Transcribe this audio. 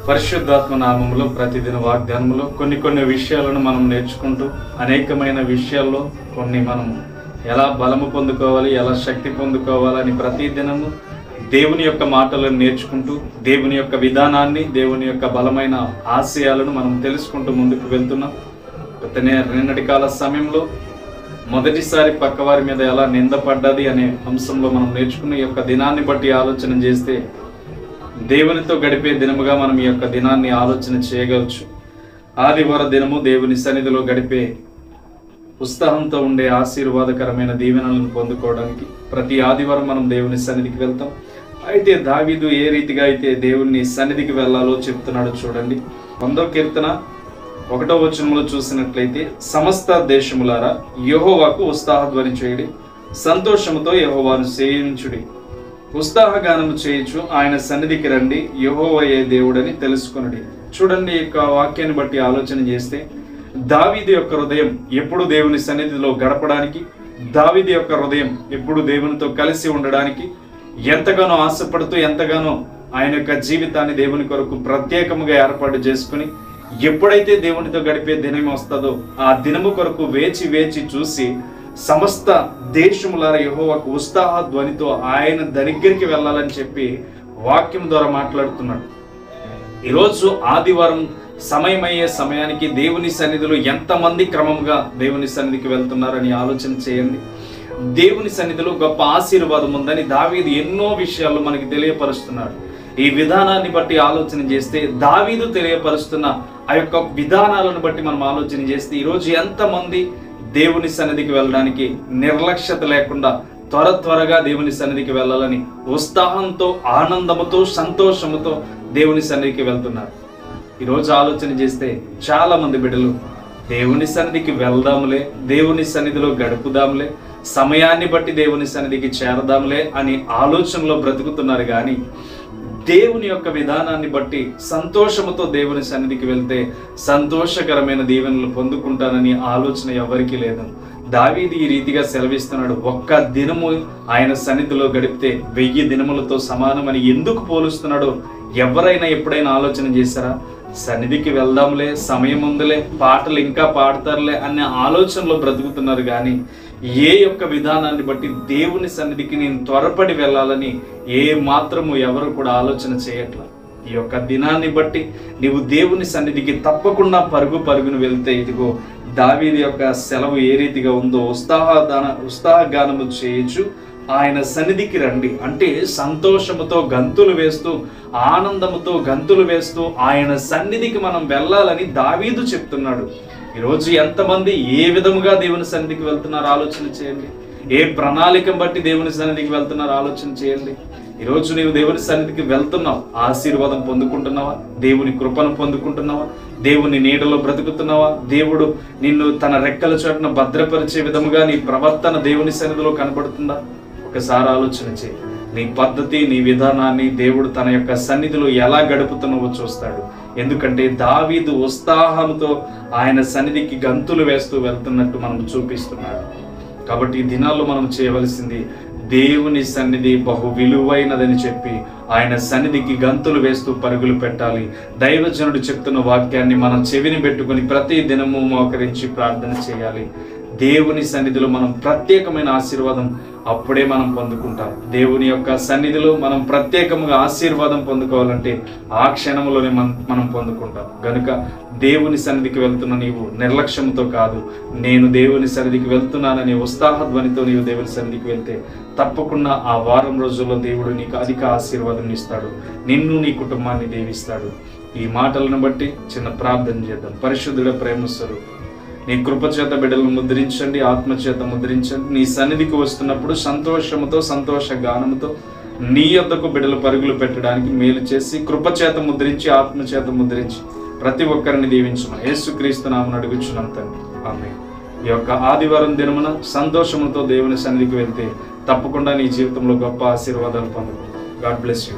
పరిశుద్ధాత్మ నామములో ప్రతిదిన వాగ్దానములో కొన్ని విషయాలను మనం నేర్చుకుంటూ అనేకమైన విషయాల్లో కొన్ని మనం ఎలా బలము పొందుకోవాలి, ఎలా శక్తి పొందుకోవాలని ప్రతిదినము దేవుని యొక్క మాటలను నేర్చుకుంటూ దేవుని యొక్క విధానాన్ని, దేవుని యొక్క బలమైన ఆశయాలను మనం తెలుసుకుంటూ ముందుకు వెళ్తున్నాం. నిన్నటి కాల సమయంలో మొదటిసారి పక్కవారి మీద ఎలా నిందపడ్డది అనే అంశంలో మనం నేర్చుకున్న ఈ యొక్క దినాన్ని బట్టి ఆలోచన చేస్తే దేవునితో గడిపే దినముగా మనం ఈ యొక్క దినాన్ని ఆలోచన చేయగలచ్చు. ఆదివార దినము దేవుని సన్నిధిలో గడిపే ఉత్సాహంతో ఉండే ఆశీర్వాదకరమైన దీవెనలను పొందుకోవడానికి ప్రతి ఆదివారం మనం దేవుని సన్నిధికి వెళ్తాం. అయితే దావీదు ఏ రీతిగా అయితే దేవుని సన్నిధికి వెళ్ళాలో చెప్తున్నాడు చూడండి. 1వ కీర్తన 1వ వచనంలో చూసినట్లయితే, సమస్త దేశములారా యెహోవాకు ఉత్సాహధ్వని చేయుడి, సంతోషముతో యెహోవాను సేవించుడి, ఉత్సాహగానము చేయుచు ఆయన సన్నిధికి రండి, యెహోవాయే దేవుడని తెలుసుకొనుడి. చూడండి, ఈ యొక్క వాక్యాన్ని బట్టి ఆలోచన చేస్తే దావీదు యొక్క హృదయం ఎప్పుడు దేవుని సన్నిధిలో గడపడానికి, దావీదు యొక్క హృదయం ఎప్పుడు దేవునితో కలిసి ఉండడానికి ఎంతగానో ఆశపడుతూ, ఎంతగానో ఆయన యొక్క జీవితాన్ని దేవుని కొరకు ప్రత్యేకముగా ఏర్పాటు చేసుకుని ఎప్పుడైతే దేవునితో గడిపే దినం వస్తుందో ఆ దినము కొరకు వేచి వేచి చూసి సమస్త దేశములార యెహోవాకు ఉత్సాహ ధ్వనితో ఆయన దగ్గరికి వెళ్ళాలని చెప్పి వాక్యం ద్వారా మాట్లాడుతున్నాడు. ఈరోజు ఆదివారం సమయం అయ్యే సమయానికి దేవుని సన్నిధిలో ఎంతమంది క్రమంగా దేవుని సన్నిధికి వెళ్తున్నారని ఆలోచన చేయండి. దేవుని సన్నిధిలో గొప్ప ఆశీర్వాదం ఉందని దావీదు ఎన్నో విషయాలు మనకి తెలియపరుస్తున్నాడు. ఈ విధానాన్ని బట్టి ఆలోచన చేస్తే, దావీదు తెలియపరుస్తున్న ఆ యొక్క విధానాలను బట్టి మనం ఆలోచన చేస్తే ఈరోజు ఎంతమంది దేవుని సన్నిధికి వెళ్ళడానికి నిర్లక్ష్యత లేకుండా త్వరగా దేవుని సన్నిధికి వెళ్ళాలని ఉత్సాహంతో, ఆనందముతో, సంతోషముతో దేవుని సన్నిధికి వెళ్తున్నారు. ఈరోజు ఆలోచన చేస్తే చాలా మంది బిడ్డలు దేవుని సన్నిధికి వెళ్దాంలే, దేవుని సన్నిధిలో గడుపుదాంలే, సమయాన్ని బట్టి దేవుని సన్నిధికి చేరదాంలే అని ఆలోచనలో బ్రతుకుతున్నారు. కానీ దేవుని యొక్క విధానాన్ని బట్టి సంతోషముతో దేవుని సన్నిధికి వెళ్తే సంతోషకరమైన దీవెనలు పొందుకుంటానని ఆలోచన ఎవరికీ లేదు. దావీదు ఈ రీతిగా సెలవిస్తున్నాడు, ఒక్క దినము ఆయన సన్నిధిలో గడిపితే 1000 దినములతో సమానమని ఎందుకు పోలుస్తున్నాడో ఎవరైనా ఎప్పుడైనా ఆలోచన చేశారా? సన్నిధికి వెళ్దాంలే, సమయం ఉందిలే, పాటలు ఇంకా పాడతారులే అనే ఆలోచనలో బ్రతుకుతున్నారు. కానీ ఏ యొక్క విధానాన్ని బట్టి దేవుని సన్నిధికి నేను త్వరపడి వెళ్ళాలని ఏ మాత్రము ఎవరు కూడా ఆలోచన చేయట్లా. ఈ యొక్క దినాన్ని బట్టి నీవు దేవుని సన్నిధికి తప్పకుండా పరుగును వెళ్తే, ఇదిగో దావీదు యొక్క సెలవు ఏ రీతిగా ఉందో, ఉత్సాహగానము చేయొచ్చు, ఆయన సన్నిధికి రండి అంటే సంతోషముతో గంతులు వేస్తూ, ఆనందముతో గంతులు వేస్తూ ఆయన సన్నిధికి మనం వెళ్ళాలని దావీదు చెప్తున్నాడు. ఈరోజు ఎంతమంది ఏ విధముగా దేవుని సన్నిధికి వెళ్తున్నారో ఆలోచన చేయండి. ఏ ప్రణాళిక బట్టి దేవుని సన్నిధికి వెళ్తున్నారో ఆలోచన చేయండి. ఈరోజు నీవు దేవుని సన్నిధికి వెళ్తున్నావు, ఆశీర్వాదం పొందుకుంటున్నావా? దేవుని కృపను పొందుకుంటున్నావా? దేవుని నీడలో బ్రతుకుతున్నావా? దేవుడు నిన్ను తన రెక్కల చోటున భద్రపరిచే విధముగా నీ ప్రవర్తన దేవుని సన్నిధిలో కనబడుతుందా? ఒకసారి ఆలోచన చేయి. నీ పద్ధతి, నీ విధానాన్ని దేవుడు తన యొక్క సన్నిధిలో ఎలా గడుపుతున్నావో చూస్తాడు. ఎందుకంటే దావీదు ఉత్సాహంతో ఆయన సన్నిధికి గంతులు వేస్తూ వెళ్తున్నట్టు మనం చూపిస్తున్నాడు. కాబట్టి ఈ దినాల్లో మనం చేయవలసింది దేవుని సన్నిధి బహు విలువైనదని చెప్పి ఆయన సన్నిధికి గంతులు వేస్తూ పరుగులు పెట్టాలి. దైవజనుడు చెప్తున్న వాక్యాన్ని మనం చెవిని పెట్టుకుని ప్రతి దినము మోకరించి ప్రార్థన చేయాలి. దేవుని సన్నిధిలో మనం ప్రత్యేకమైన ఆశీర్వాదం అప్పుడే మనం పొందుకుంటాం. దేవుని యొక్క సన్నిధిలో మనం ప్రత్యేకంగా ఆశీర్వాదం పొందుకోవాలంటే ఆ క్షణంలోనే మనం పొందుకుంటాం. గనుక దేవుని సన్నిధికి వెళ్తున్న నీవు నిర్లక్ష్యంతో కాదు, నేను దేవుని సన్నిధికి వెళ్తున్నానని ఉత్సాహధ్వనితో నీవు దేవుని సన్నిధికి వెళ్తే తప్పకుండా ఆ వారం రోజుల్లో దేవుడు నీకు అధిక ఆశీర్వాదం ఇస్తాడు, నిన్ను నీ కుటుంబాన్ని దీవిస్తాడు. ఈ మాటలను బట్టి చిన్న ప్రార్థన చేద్దాం. పరిశుద్ధుడ, ప్రేమ స్వరూప, నీ కృపచేత బిడ్డలను ముద్రించండి, ఆత్మచేత ముద్రించండి. నీ సన్నిధికి వస్తున్నప్పుడు సంతోషముతో, సంతోష గానముతో నీ యొద్దకు బిడ్డలు పరుగులు పెట్టడానికి మేలు చేసి కృపచేత ముద్రించి, ఆత్మచేత ముద్రించి ప్రతి ఒక్కరిని దీవించమని యేసుక్రీస్తు నామమున అడుగుచున్నాం తండ్రి, ఆమేన్. ఈ యొక్క ఆదివారం దినమున సంతోషముతో దేవుని సన్నిధికి వెళ్తే తప్పకుండా నీ జీవితంలో గొప్ప ఆశీర్వాదాలు పొందుకుంటాం. God bless you.